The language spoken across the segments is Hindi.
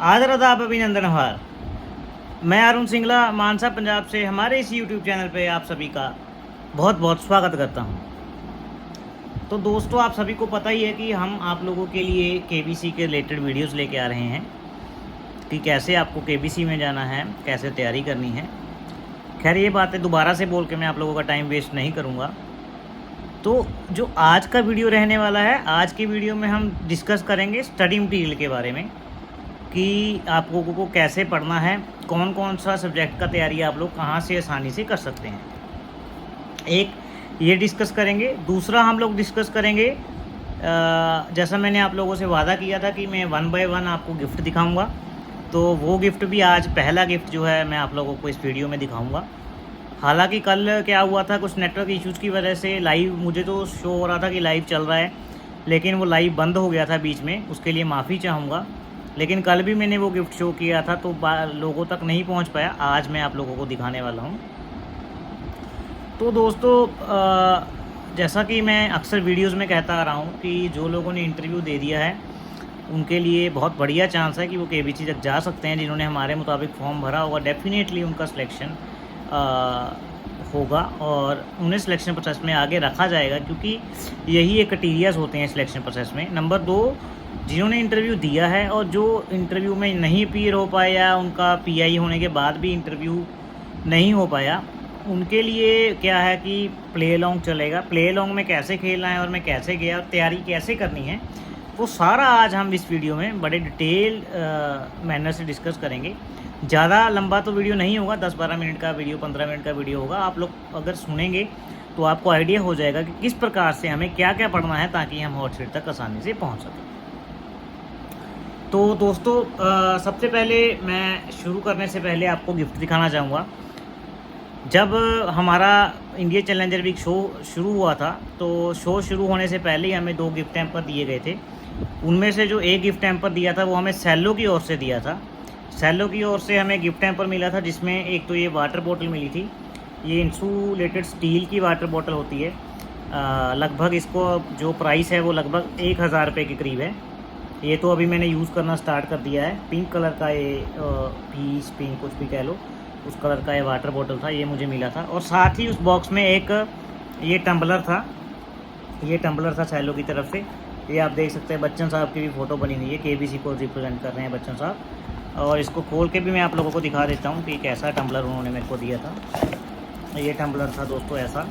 आदर अदाब अभिनंदन आभार। मैं अरुण सिंगला मानसा पंजाब से हमारे इस यूट्यूब चैनल पे आप सभी का बहुत बहुत स्वागत करता हूं। तो दोस्तों, आप सभी को पता ही है कि हम आप लोगों के लिए केबीसी के रिलेटेड वीडियोस लेके आ रहे हैं कि कैसे आपको केबीसी में जाना है, कैसे तैयारी करनी है। खैर, ये बातें दोबारा से बोल के मैं आप लोगों का टाइम वेस्ट नहीं करूँगा। तो जो आज का वीडियो रहने वाला है, आज की वीडियो में हम डिस्कस करेंगे स्टडी मटीरियल के बारे में कि आप लोगों को कैसे पढ़ना है, कौन कौन सा सब्जेक्ट का तैयारी आप लोग कहाँ से आसानी से कर सकते हैं। एक ये डिस्कस करेंगे। दूसरा हम लोग डिस्कस करेंगे, जैसा मैंने आप लोगों से वादा किया था कि मैं 1 बाय 1 आपको गिफ्ट दिखाऊंगा, तो वो गिफ्ट भी आज पहला गिफ्ट जो है मैं आप लोगों को इस वीडियो में दिखाऊंगा। हालांकि कल क्या हुआ था, कुछ नेटवर्क इश्यूज़ की वजह से लाइव मुझे तो शो हो रहा था कि लाइव चल रहा है, लेकिन वो लाइव बंद हो गया था बीच में। उसके लिए माफ़ी चाहूँगा। लेकिन कल भी मैंने वो गिफ्ट शो किया था तो लोगों तक नहीं पहुंच पाया। आज मैं आप लोगों को दिखाने वाला हूं। तो दोस्तों, जैसा कि मैं अक्सर वीडियोस में कहता आ रहा हूं कि जो लोगों ने इंटरव्यू दे दिया है उनके लिए बहुत बढ़िया चांस है कि वो केबीसी तक जा सकते हैं। जिन्होंने हमारे मुताबिक फॉर्म भरा होगा, डेफिनेटली उनका सिलेक्शन होगा और उन्हें सिलेक्शन प्रोसेस में आगे रखा जाएगा, क्योंकि यही एक क्राइटेरियाज होते हैं सिलेक्शन प्रोसेस में। नंबर 2, जिन्होंने इंटरव्यू दिया है और जो इंटरव्यू में नहीं अपीयर हो पाया, उनका पीआई होने के बाद भी इंटरव्यू नहीं हो पाया, उनके लिए क्या है कि प्ले लॉन्ग चलेगा। प्ले लॉन्ग में कैसे खेलना है और मैं कैसे गया और तैयारी कैसे करनी है, वो सारा आज हम इस वीडियो में बड़े डिटेल मैनर से डिस्कस करेंगे। ज़्यादा लंबा तो वीडियो नहीं होगा, 10-12 मिनट का वीडियो, 15 मिनट का वीडियो होगा। आप लोग अगर सुनेंगे तो आपको आइडिया हो जाएगा कि किस प्रकार से हमें क्या क्या पढ़ना है ताकि हम हॉट सीट तक आसानी से पहुँच सकें। तो दोस्तों, सबसे पहले मैं शुरू करने से पहले आपको गिफ्ट दिखाना चाहूँगा। जब हमारा इंडिया चैलेंजर वीक शो शुरू हुआ था, तो शो शुरू होने से पहले ही हमें 2 गिफ्ट हैम्पर दिए गए थे। उनमें से जो एक गिफ्ट हैम्पर दिया था वो हमें सेलो की ओर से दिया था। सेलो की ओर से हमें गिफ्ट हैम्पर मिला था, जिसमें एक तो ये वाटर बोतल मिली थी। ये इंसुलेटेड स्टील की वाटर बोतल होती है। लगभग इसको जो प्राइस है वो लगभग 1000 रुपये के करीब है। ये तो अभी मैंने यूज़ करना स्टार्ट कर दिया है। पिंक कलर का ये पीस पिंक कुछ भी कह लो, उस कलर का ये वाटर बॉटल था, ये मुझे मिला था। और साथ ही उस बॉक्स में एक ये टम्बलर था। ये टम्बलर था सेलो की तरफ से। ये आप देख सकते हैं, बच्चन साहब की भी फ़ोटो बनी हुई है। केबीसी को रिप्रेजेंट कर रहे हैं बच्चन साहब। और इसको खोल के भी मैं आप लोगों को दिखा देता हूँ कि कैसा टम्बलर उन्होंने मेरे को दिया था। ये टम्बलर था दोस्तों ऐसा,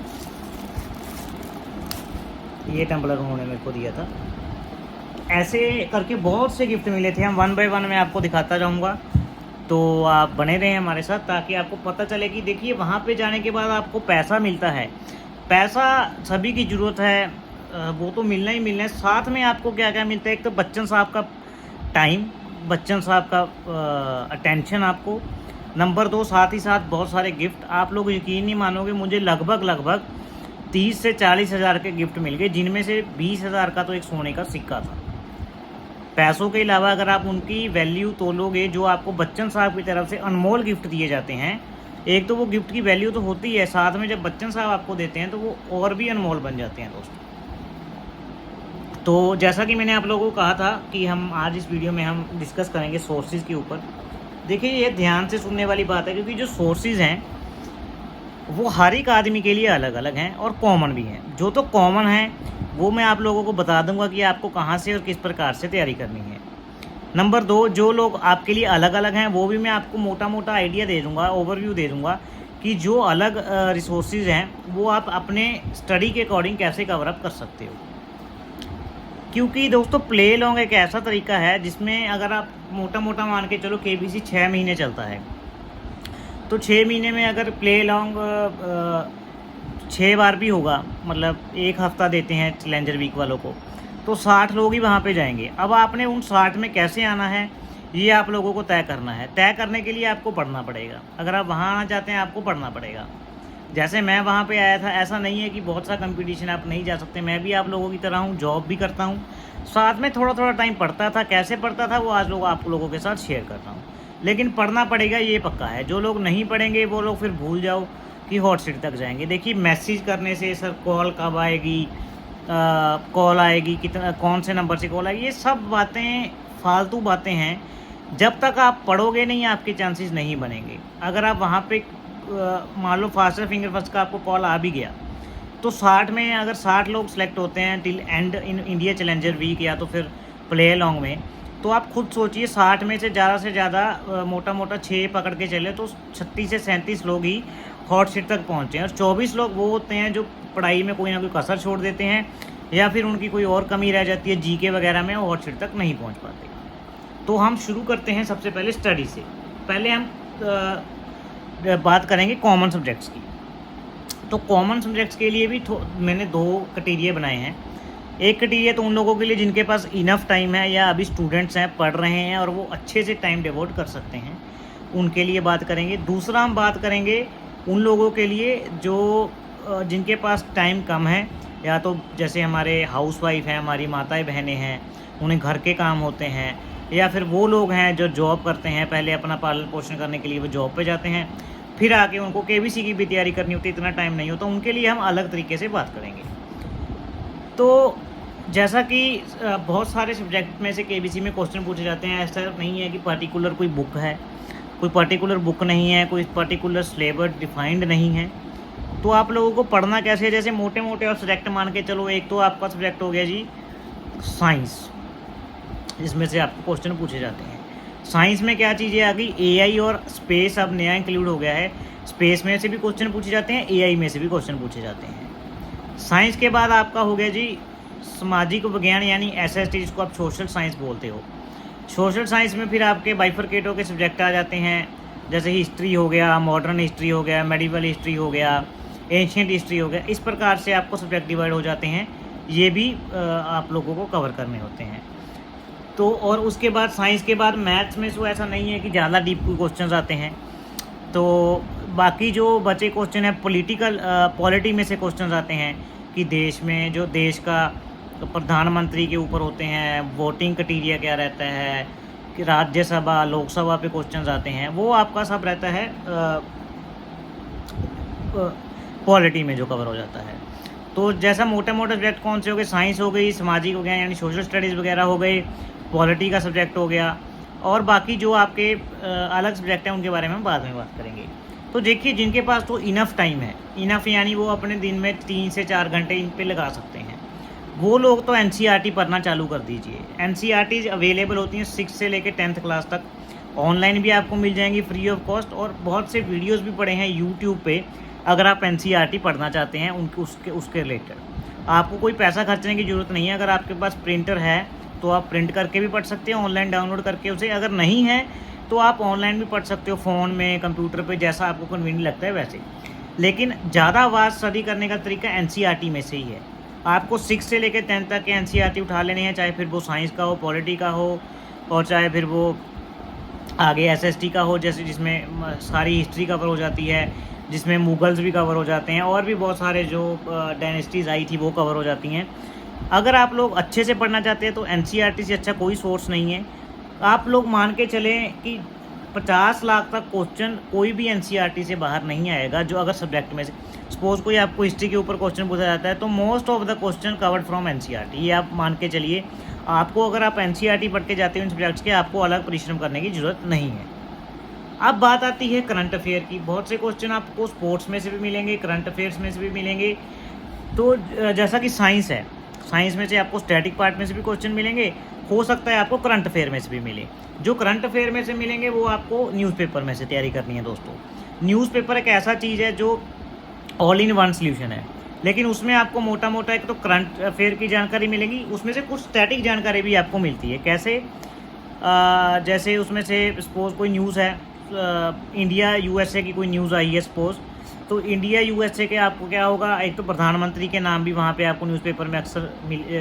ये टम्बलर उन्होंने मेरे को दिया था। ऐसे करके बहुत से गिफ्ट मिले थे। हम 1 बाय 1 मैं आपको दिखाता जाऊंगा, तो आप बने रहें हमारे साथ ताकि आपको पता चले कि देखिए, वहाँ पे जाने के बाद आपको पैसा मिलता है। पैसा सभी की ज़रूरत है, वो तो मिलना ही मिलना है। साथ में आपको क्या क्या मिलता है, एक तो बच्चन साहब का टाइम, बच्चन साहब का अटेंशन आपको। नंबर 2, साथ ही साथ बहुत सारे गिफ्ट। आप लोग यकीन नहीं मानोगे, मुझे लगभग 30 से 40 हज़ार के गिफ्ट मिल गए, जिनमें से 20,000 का तो एक सोने का सिक्का था। पैसों के अलावा अगर आप उनकी वैल्यू तोलोगे, जो आपको बच्चन साहब की तरफ से अनमोल गिफ्ट दिए जाते हैं, एक तो वो गिफ्ट की वैल्यू तो होती है, साथ में जब बच्चन साहब आपको देते हैं तो वो और भी अनमोल बन जाते हैं दोस्तों। तो जैसा कि मैंने आप लोगों को कहा था कि हम आज इस वीडियो में हम डिस्कस करेंगे सोर्सेज के ऊपर। देखिए, ये ध्यान से सुनने वाली बात है, क्योंकि जो सोर्सेज हैं वो हर एक आदमी के लिए अलग अलग हैं और कॉमन भी हैं। जो तो कॉमन है वो मैं आप लोगों को बता दूंगा कि आपको कहाँ से और किस प्रकार से तैयारी करनी है। नंबर 2, जो लोग आपके लिए अलग अलग हैं वो भी मैं आपको मोटा मोटा आइडिया दे दूंगा, ओवरव्यू दे दूंगा कि जो अलग रिसोर्सेज हैं वो आप अपने स्टडी के अकॉर्डिंग कैसे कवर अप कर सकते हो। क्योंकि दोस्तों, प्ले लॉन्ग एक ऐसा तरीका है जिसमें अगर आप मोटा मोटा मान के चलो, केबीसी 6 महीने चलता है, तो 6 महीने में अगर प्ले लॉन्ग 6 बार भी होगा, मतलब 1 हफ़्ता देते हैं चैलेंजर वीक वालों को, तो 60 लोग ही वहाँ पे जाएंगे। अब आपने उन 60 में कैसे आना है, ये आप लोगों को तय करना है। तय करने के लिए आपको पढ़ना पड़ेगा। अगर आप वहाँ आना चाहते हैं, आपको पढ़ना पड़ेगा। जैसे मैं वहाँ पे आया था, ऐसा नहीं है कि बहुत सा कंपटीशन आप नहीं जा सकते। मैं भी आप लोगों की तरह हूँ, जॉब भी करता हूँ, साथ में थोड़ा थोड़ा टाइम पढ़ता था। कैसे पढ़ता था वो आज आप लोगों के साथ शेयर करता हूँ। लेकिन पढ़ना पड़ेगा, ये पक्का है। जो लोग नहीं पढ़ेंगे वो लोग फिर भूल जाओ कि हॉट सीट तक जाएंगे। देखिए, मैसेज करने से सर कॉल कब आएगी, कॉल आएगी, कितना, कौन से नंबर से कॉल आएगी, ये सब बातें फालतू बातें हैं। जब तक आप पढ़ोगे नहीं आपके चांसेस नहीं बनेंगे। अगर आप वहाँ पे मान लो फास्टर फिंगर फर्स्ट का आपको कॉल आ भी गया, तो 60 में अगर 60 लोग सेलेक्ट होते हैं till end in India challenger week या तो फिर प्ले अलॉन्ग में, तो आप खुद सोचिए 60 में से ज़्यादा मोटा मोटा 6 पकड़ के चले तो 36 से 37 लोग ही हॉट सीट तक पहुँचे हैं, और 24 लोग वो होते हैं जो पढ़ाई में कोई ना कोई कसर छोड़ देते हैं या फिर उनकी कोई और कमी रह जाती है जीके वगैरह में, वो हॉट सीट तक नहीं पहुँच पाते। तो हम शुरू करते हैं सबसे पहले स्टडी से। पहले हम बात करेंगे कॉमन सब्जेक्ट्स की। तो कॉमन सब्जेक्ट्स के लिए भी मैंने 2 क्राइटेरिया बनाए हैं। एक क्राइटेरिया तो उन लोगों के लिए जिनके पास इनफ टाइम है या अभी स्टूडेंट्स हैं, पढ़ रहे हैं और वो अच्छे से टाइम डिवोट कर सकते हैं, उनके लिए बात करेंगे। दूसरा हम बात करेंगे उन लोगों के लिए जो जिनके पास टाइम कम है, या तो जैसे हमारे हाउसवाइफ हैं, हमारी माताएं बहनें हैं, उन्हें घर के काम होते हैं, या फिर वो लोग हैं जो जॉब करते हैं, पहले अपना पालन पोषण करने के लिए वो जॉब पे जाते हैं, फिर आके उनको केबीसी की भी तैयारी करनी होती है, इतना टाइम नहीं होता, उनके लिए हम अलग तरीके से बात करेंगे। तो जैसा कि बहुत सारे सब्जेक्ट में से केबीसी में क्वेश्चन पूछे जाते हैं, ऐसा नहीं है कि पर्टिकुलर कोई बुक है, कोई पर्टिकुलर बुक नहीं है, कोई पर्टिकुलर सिलेबस डिफाइंड नहीं है। तो आप लोगों को पढ़ना कैसे है, जैसे मोटे मोटे और सब्जेक्ट मान के चलो, एक तो आपका सब्जेक्ट हो गया जी साइंस, इसमें से आपको क्वेश्चन पूछे जाते हैं। साइंस में क्या चीज़ें आ गई, एआई और स्पेस अब नया इंक्लूड हो गया है। स्पेस में से भी क्वेश्चन पूछे जाते हैं, एआई में से भी क्वेश्चन पूछे जाते हैं। साइंस के बाद आपका हो गया जी सामाजिक विज्ञान यानी एसएसटी, जिसको आप सोशल साइंस बोलते हो। सोशल साइंस में फिर आपके बाइफरकेटो के सब्जेक्ट आ जाते हैं, जैसे हिस्ट्री हो गया, मॉडर्न हिस्ट्री हो गया, मेडिवल हिस्ट्री हो गया, एंशियंट हिस्ट्री हो गया। इस प्रकार से आपको सब्जेक्ट डिवाइड हो जाते हैं, ये भी आप लोगों को कवर करने होते हैं। तो और उसके बाद साइंस के बाद मैथ्स में तो ऐसा नहीं है कि ज़्यादा डीप क्वेश्चन आते हैं। तो बाकी जो बचे क्वेश्चन है पॉलिटी में से क्वेश्चन आते हैं कि देश में जो देश का प्रधानमंत्री के ऊपर होते हैं, वोटिंग क्राइटेरिया क्या रहता है, कि राज्यसभा लोकसभा पे क्वेश्चन आते हैं, वो आपका सब रहता है पॉलिटी में जो कवर हो जाता है। तो जैसा मोटे मोटे सब्जेक्ट कौन से हो गए, साइंस हो गई, सामाजिक हो गया यानी सोशल स्टडीज़ वगैरह हो गए, पॉलिटी का सब्जेक्ट हो गया, और बाकी जो आपके अलग सब्जेक्ट हैं उनके बारे में हम बाद में बात करेंगे। तो देखिए जिनके पास तो इनफ टाइम है, इनफ यानी वो अपने दिन में 3 से 4 घंटे इन पे लगा सकते हैं, वो लोग तो एनसीईआरटी पढ़ना चालू कर दीजिए। एनसीईआरटी अवेलेबल होती हैं 6 से लेकर 10th क्लास तक, ऑनलाइन भी आपको मिल जाएंगी फ्री ऑफ कॉस्ट, और बहुत से वीडियोज़ भी पड़े हैं यूट्यूब पे। अगर आप एनसीईआरटी पढ़ना चाहते हैं उसके रिलेटेड आपको कोई पैसा खर्चने की ज़रूरत नहीं है। अगर आपके पास प्रिंटर है तो आप प्रिंट करके भी पढ़ सकते हैं, ऑनलाइन डाउनलोड करके उसे। अगर नहीं है तो आप ऑनलाइन भी पढ़ सकते हो, फ़ोन में, कंप्यूटर पे, जैसा आपको कन्वीनियंट लगता है वैसे। लेकिन ज़्यादा वास्ट स्टडी करने का तरीका एनसीईआरटी में से ही है। आपको 6 से लेकर 10 तक के एनसीईआरटी उठा लेने हैं, चाहे फिर वो साइंस का हो, पॉलिटी का हो, और चाहे फिर वो आगे एसएसटी का हो, जैसे जिसमें सारी हिस्ट्री कवर हो जाती है, जिसमें मुगल्स भी कवर हो जाते हैं, और भी बहुत सारे जो डायनेस्टीज़ आई थी वो कवर हो जाती हैं। अगर आप लोग अच्छे से पढ़ना चाहते हैं तो एनसीईआरटी से अच्छा कोई सोर्स नहीं है। आप लोग मान के चलें कि 50 लाख तक क्वेश्चन कोई भी एनसीईआरटी से बाहर नहीं आएगा। जो अगर सब्जेक्ट में से सपोज कोई आपको हिस्ट्री के ऊपर क्वेश्चन पूछा जाता है तो most of the question covered from NCERT, ये आप मान के चलिए। आपको अगर आप एनसीईआरटी पढ़ के जाते हो इन सब्जेक्ट्स के, आपको अलग परिश्रम करने की ज़रूरत नहीं है। अब बात आती है करंट अफेयर की। बहुत से क्वेश्चन आपको स्पोर्ट्स में से भी मिलेंगे, करंट अफेयर्स में से भी मिलेंगे। तो जैसा कि साइंस है, साइंस में से आपको स्टैटिक पार्ट में से भी क्वेश्चन मिलेंगे, हो सकता है आपको करंट अफेयर में से भी मिले। जो करंट अफेयर में से मिलेंगे वो आपको न्यूज़पेपर में से तैयारी करनी है दोस्तों। न्यूज़पेपर एक ऐसा चीज़ है जो ऑल इन वन सॉल्यूशन है, लेकिन उसमें आपको मोटा मोटा एक तो करंट अफेयर की जानकारी मिलेगी, उसमें से कुछ स्टैटिक जानकारी भी आपको मिलती है। कैसे? जैसे उसमें से सपोज कोई न्यूज़ है, इंडिया यूएसए की कोई न्यूज़ आई है सपोज, तो इंडिया यूएसए के आपको क्या होगा, एक तो प्रधानमंत्री के नाम भी वहाँ पे आपको न्यूज़पेपर में अक्सर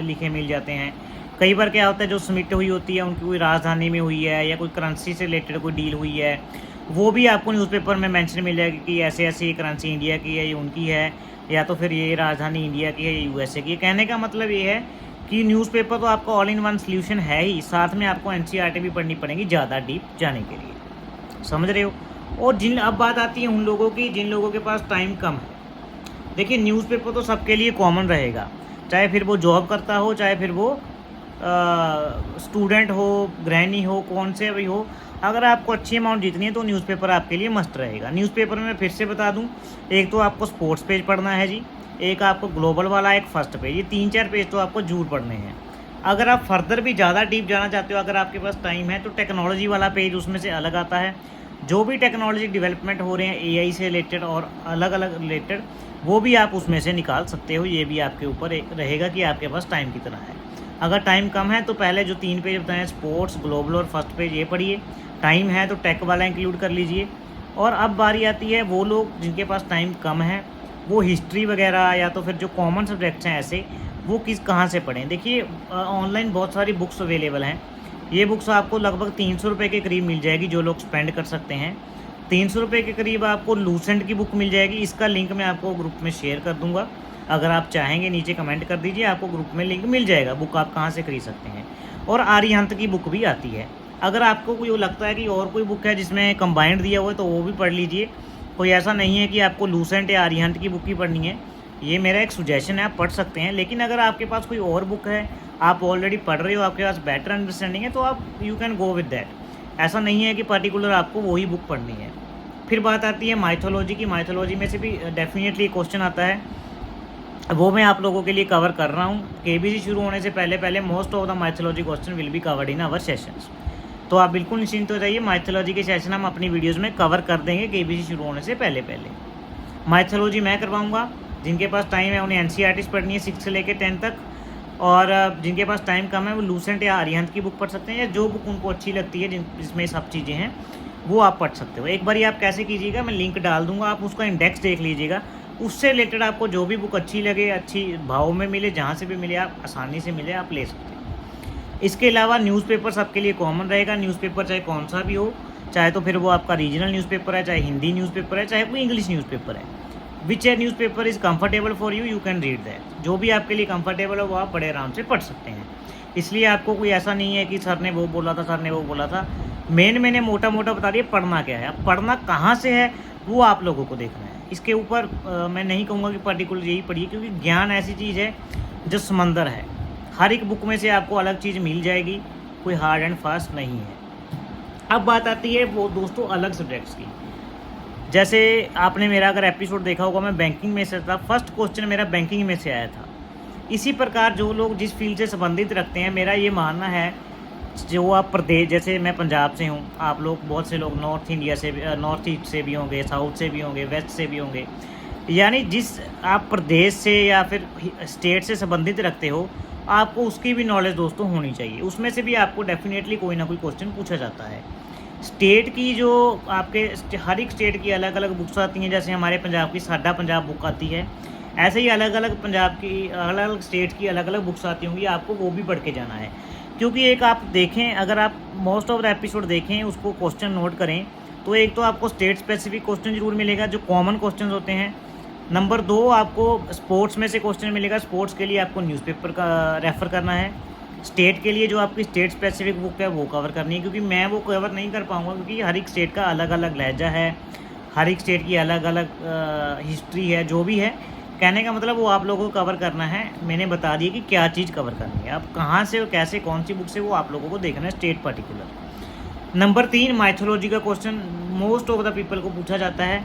लिखे मिल जाते हैं। कई बार क्या होता है जो समिट हुई होती है उनकी कोई राजधानी में हुई है या कोई करेंसी से रिलेटेड कोई डील हुई है, वो भी आपको न्यूज़पेपर में मेंशन मिल जाएगी कि ऐसे ऐसे ये करेंसी इंडिया की है, ये उनकी है, या तो फिर ये राजधानी इंडिया की है, ये यूएसए की है। कहने का मतलब ये है कि न्यूज़पेपर तो आपका ऑल इन वन सॉल्यूशन है ही, साथ में आपको एनसीईआरटी भी पढ़नी पड़ेगी ज़्यादा डीप जाने के लिए, समझ रहे हो। और अब बात आती है उन लोगों की जिन लोगों के पास टाइम कम है। देखिए न्यूज़पेपर तो सबके लिए कॉमन रहेगा, चाहे फिर वो जॉब करता हो, चाहे फिर वो स्टूडेंट हो, गृहिणी हो, कौन से भी हो, अगर आपको अच्छी अमाउंट जीतनी है तो न्यूज़पेपर आपके लिए मस्ट रहेगा। न्यूज़पेपर में फिर से बता दूं, एक तो आपको स्पोर्ट्स पेज पढ़ना है जी, एक आपको ग्लोबल वाला, एक फर्स्ट पेज, ये 3-4 पेज तो आपको जरूर पढ़ने हैं। अगर आप फर्दर भी ज़्यादा डीप जाना चाहते हो, अगर आपके पास टाइम है, तो टेक्नोलॉजी वाला पेज उसमें से अलग आता है। जो भी टेक्नोलॉजी डेवलपमेंट हो रहे हैं एआई से रिलेटेड और अलग अलग रिलेटेड, वो भी आप उसमें से निकाल सकते हो। ये भी आपके ऊपर एक रहेगा कि आपके पास टाइम कितना है। अगर टाइम कम है तो पहले जो 3 पेज बताए, स्पोर्ट्स, ग्लोबल और फर्स्ट पेज, ये पढ़िए। टाइम है तो टेक वाला इंक्लूड कर लीजिए। और अब बारी आती है वो लोग जिनके पास टाइम कम है, वो हिस्ट्री वगैरह या तो फिर जो कॉमन सब्जेक्ट्स हैं ऐसे, वो कहाँ से पढ़ें। देखिए ऑनलाइन बहुत सारी बुक्स अवेलेबल हैं। ये बुक्स आपको लगभग 300 रुपये के करीब मिल जाएगी, जो लोग स्पेंड कर सकते हैं। 300 रुपये के करीब आपको लूसेंट की बुक मिल जाएगी। इसका लिंक मैं आपको ग्रुप में शेयर कर दूंगा, अगर आप चाहेंगे नीचे कमेंट कर दीजिए, आपको ग्रुप में लिंक मिल जाएगा, बुक आप कहाँ से खरीद सकते हैं। और आर्यहंत की बुक भी आती है। अगर आपको कोई लगता है कि और कोई बुक है जिसमें कंबाइंड दिया हुआ है तो वो भी पढ़ लीजिए। कोई ऐसा नहीं है कि आपको लूसेंट या आर्यहंत की बुक ही पढ़नी है, ये मेरा एक सुजेशन है, आप पढ़ सकते हैं। लेकिन अगर आपके पास कोई और बुक है, आप ऑलरेडी पढ़ रहे हो, आपके पास बेटर अंडरस्टैंडिंग है, तो आप you can go with that. ऐसा नहीं है कि पर्टिकुलर आपको वही बुक पढ़नी है। फिर बात आती है माइथोलॉजी की। माइथोलॉजी में से भी डेफिनेटली क्वेश्चन आता है, वो मैं आप लोगों के लिए कवर कर रहा हूँ। केबीसी शुरू होने से पहले पहले most of the mythology question will be covered in our sessions. तो आप बिल्कुल निश्चिंत हो जाइए, माइथोलॉजी के सेशन हम अपनी वीडियोस में कवर कर देंगे केबीसी शुरू होने से पहले पहले। माइथोलॉजी मैं करवाऊँगा, जिनके पास टाइम है उन्हें एनसीईआरटी पढ़नी है 6 से लेकर 10 तक, और जिनके पास टाइम कम है वो लूसेंट या आर्यहंत की बुक पढ़ सकते हैं, या जो बुक उनको अच्छी लगती है जिसमें सब चीज़ें हैं वो आप पढ़ सकते हो। एक बार आप कैसे कीजिएगा, मैं लिंक डाल दूंगा, आप उसका इंडेक्स देख लीजिएगा। उससे रिलेटेड आपको जो भी बुक अच्छी लगे, अच्छी भाव में मिले, जहाँ से भी मिले, आप आसानी से मिले, आप ले सकते हैं। इसके अलावा न्यूज़पेपर सबके लिए कॉमन रहेगा। न्यूज़पेपर चाहे कौन सा भी हो, चाहे तो फिर वो आपका रीजनल न्यूज़पेपर है, चाहे हिंदी न्यूज़पेपर है, चाहे कोई इंग्लिश न्यूज़पेपर है। Which a newspaper is comfortable for you, you can read that. जो भी आपके लिए कंफर्टेबल हो वो आप बड़े आराम से पढ़ सकते हैं। इसलिए आपको कोई ऐसा नहीं है कि सर ने वो बोला था, सर ने वो बोला था। मैंने मोटा मोटा बता दिया पढ़ना क्या है। अब पढ़ना कहाँ से है वो आप लोगों को देखना है। इसके ऊपर मैं नहीं कहूँगा कि पर्टिकुलर यही पढ़िए, क्योंकि ज्ञान ऐसी चीज़ है जो समंदर है। हर एक बुक में से आपको अलग चीज़ मिल जाएगी, कोई हार्ड एंड फास्ट नहीं है। अब बात आती है वो दोस्तों अलग सब्जेक्ट्स की। जैसे आपने मेरा अगर एपिसोड देखा होगा, मैं बैंकिंग में से था, फर्स्ट क्वेश्चन मेरा बैंकिंग में से आया था। इसी प्रकार जो लोग जिस फील्ड से संबंधित रखते हैं, मेरा ये मानना है, जो आप प्रदेश, जैसे मैं पंजाब से हूँ, आप लोग बहुत से लोग नॉर्थ इंडिया से भी, नॉर्थ ईस्ट से भी होंगे, साउथ से भी होंगे, वेस्ट से भी होंगे, यानी जिस आप प्रदेश से या फिर स्टेट से संबंधित रखते हो, आपको उसकी भी नॉलेज दोस्तों होनी चाहिए। उसमें से भी आपको डेफिनेटली कोई ना कोई क्वेश्चन पूछा जाता है। स्टेट की जो आपके हर एक स्टेट की अलग अलग बुक्स आती हैं। जैसे हमारे पंजाब की साडा पंजाब बुक आती है, ऐसे ही अलग अलग पंजाब की अलग अलग स्टेट की अलग अलग बुक्स आती होंगी, आपको वो भी पढ़ के जाना है। क्योंकि एक आप देखें, अगर आप मोस्ट ऑफ द एपिसोड देखें, उसको क्वेश्चन नोट करें, तो एक तो आपको स्टेट स्पेसिफिक क्वेश्चन जरूर मिलेगा जो कॉमन क्वेश्चन होते हैं। नंबर 2 आपको स्पोर्ट्स में से क्वेश्चन मिलेगा। स्पोर्ट्स के लिए आपको न्यूज़पेपर का रेफ़र करना है। स्टेट के लिए जो आपकी स्टेट स्पेसिफिक बुक है वो कवर करनी है, क्योंकि मैं वो कवर नहीं कर पाऊँगा, क्योंकि हर एक स्टेट का अलग अलग लहजा है, हर एक स्टेट की अलग अलग हिस्ट्री है। जो भी है, कहने का मतलब वो आप लोगों को कवर करना है। मैंने बता दिया कि क्या चीज़ कवर करनी है, अब कहाँ से कैसे कौन सी बुक से, वो आप लोगों को देखना है स्टेट पर्टिकुलर। नंबर 3 माइथोलॉजी का question most of the people को पूछा जाता है,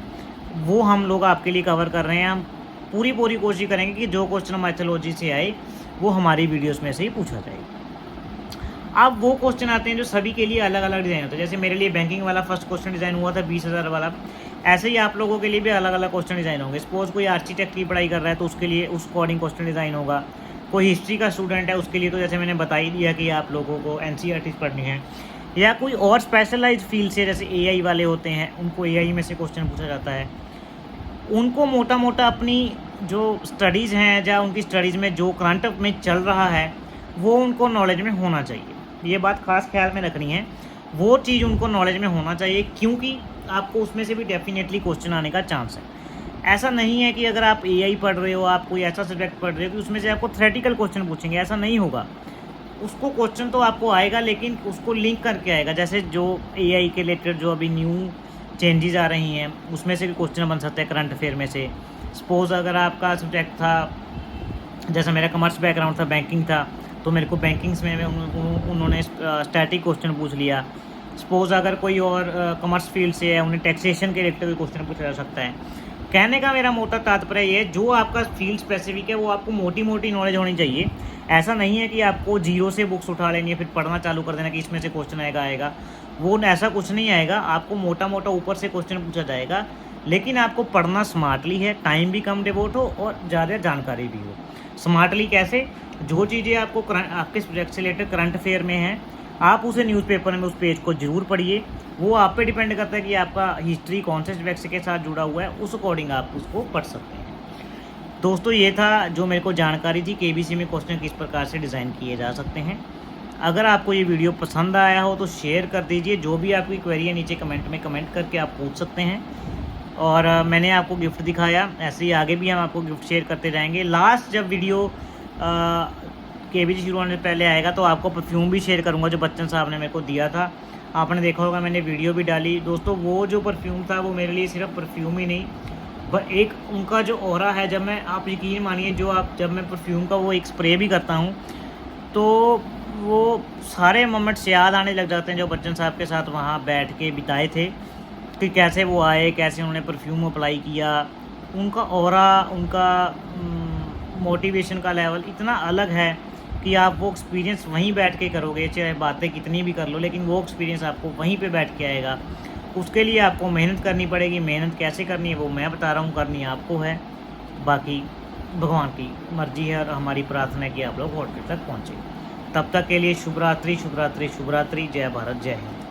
वो हम लोग आपके लिए कवर कर रहे हैं। हम पूरी कोशिश करेंगे कि जो क्वेश्चन माइथोलॉजी से आए वो हमारी वीडियोस में से ही पूछा जाए। अब वो क्वेश्चन आते हैं जो सभी के लिए अलग अलग डिज़ाइन होता है। जैसे मेरे लिए बैंकिंग वाला फर्स्ट क्वेश्चन डिज़ाइन हुआ था 20,000 वाला, ऐसे ही आप लोगों के लिए भी अलग अलग क्वेश्चन डिज़ाइन होंगे। सपोज कोई आर्किटेक्ट की पढ़ाई कर रहा है तो उसके लिए उस अकॉर्डिंग क्वेश्चन डिज़ाइन होगा। कोई हिस्ट्री का स्टूडेंट है उसके लिए तो जैसे मैंने बता ही दिया कि आप लोगों को एनसीईआरटी पढ़नी है, या कोई और स्पेशलाइज्ड फील्ड से जैसे एआई वाले होते हैं, उनको एआई में से क्वेश्चन पूछा जाता है। उनको मोटा मोटा अपनी जो स्टडीज़ हैं या उनकी स्टडीज़ में जो करंट में चल रहा है वो उनको नॉलेज में होना चाहिए। ये बात खास ख्याल में रखनी है, वो चीज़ उनको नॉलेज में होना चाहिए, क्योंकि आपको उसमें से भी डेफिनेटली क्वेश्चन आने का चांस है। ऐसा नहीं है कि अगर आप एआई पढ़ रहे हो, आप कोई ऐसा सब्जेक्ट पढ़ रहे हो कि उसमें से आपको थ्योरेटिकल क्वेश्चन पूछेंगे, ऐसा नहीं होगा। उसको क्वेश्चन तो आपको आएगा, लेकिन उसको लिंक करके आएगा। जैसे जो एआई के रिलेटेड जो अभी न्यू चेंजेस आ रही हैं, उसमें से भी क्वेश्चन बन सकते हैं करंट अफेयर में से। सपोज़ अगर आपका सब्जेक्ट था, जैसा मेरा कॉमर्स बैकग्राउंड था, बैंकिंग था, तो मेरे को बैंकिंग्स में उन्होंने स्टैटिक क्वेश्चन पूछ लिया। सपोज़ अगर कोई और कॉमर्स फील्ड से है, उन्हें टैक्सेशन के रिलेटेड भी क्वेश्चन पूछा जा सकता है। कहने का मेरा मोटा तात्पर्य ये, जो आपका फील्ड स्पेसिफिक है वो आपको मोटी मोटी नॉलेज होनी चाहिए। ऐसा नहीं है कि आपको जीरो से बुक्स उठा लेनी है फिर पढ़ना चालू कर देना कि इसमें से क्वेश्चन आएगा। वो ऐसा कुछ नहीं आएगा, आपको मोटा मोटा ऊपर से क्वेश्चन पूछा जाएगा, लेकिन आपको पढ़ना स्मार्टली है, टाइम भी कम डिवोट हो और ज़्यादा जानकारी भी हो। स्मार्टली कैसे? जो चीज़ें आपको आपके सब्जेक्ट से रिलेटेड करंट अफेयर में हैं, आप उसे न्यूज़पेपर में उस पेज को ज़रूर पढ़िए। वो आप पे डिपेंड करता है कि आपका हिस्ट्री कौन से सब्जेक्ट के साथ जुड़ा हुआ है, उस अकॉर्डिंग आप उसको पढ़ सकते हैं। दोस्तों ये था जो मेरे को जानकारी थी केबीसी में क्वेश्चन किस प्रकार से डिज़ाइन किए जा सकते हैं। अगर आपको ये वीडियो पसंद आया हो तो शेयर कर दीजिए। जो भी आपकी क्वेरी है नीचे कमेंट में कमेंट करके आप पूछ सकते हैं। और मैंने आपको गिफ्ट दिखाया, ऐसे ही आगे भी हम आपको गिफ्ट शेयर करते जाएंगे। लास्ट जब वीडियो केबीसी शुरू होने से पहले आएगा तो आपको परफ्यूम भी शेयर करूंगा जो बच्चन साहब ने मेरे को दिया था। आपने देखा होगा, मैंने वीडियो भी डाली। दोस्तों वो जो परफ्यूम था वो मेरे लिए सिर्फ परफ्यूम ही नहीं, एक उनका जो ऑरा है, जब मैं, आप यकीन मानिए, जब मैं परफ्यूम का वो एक स्प्रे भी करता हूँ तो वो सारे मोमेंट्स याद आने लग जाते हैं जो बच्चन साहब के साथ वहाँ बैठ के बिताए थे, कि कैसे वो आए, कैसे उन्होंने परफ्यूम अप्लाई किया। उनका ऑरा, उनका मोटिवेशन का लेवल इतना अलग है कि आप वो एक्सपीरियंस वहीं बैठ के करोगे, चाहे बातें कितनी भी कर लो, लेकिन वो एक्सपीरियंस आपको वहीं पे बैठ के आएगा। उसके लिए आपको मेहनत करनी पड़ेगी। मेहनत कैसे करनी है वो मैं बता रहा हूँ, करनी आपको है। बाकी भगवान की मर्जी है और हमारी प्रार्थना है कि आप लोग होटल तक पहुँचे। तब तक के लिए शुभ रात्रि, शुभ रात्रि, शुभ रात्रि। जय भारत, जय हिंद।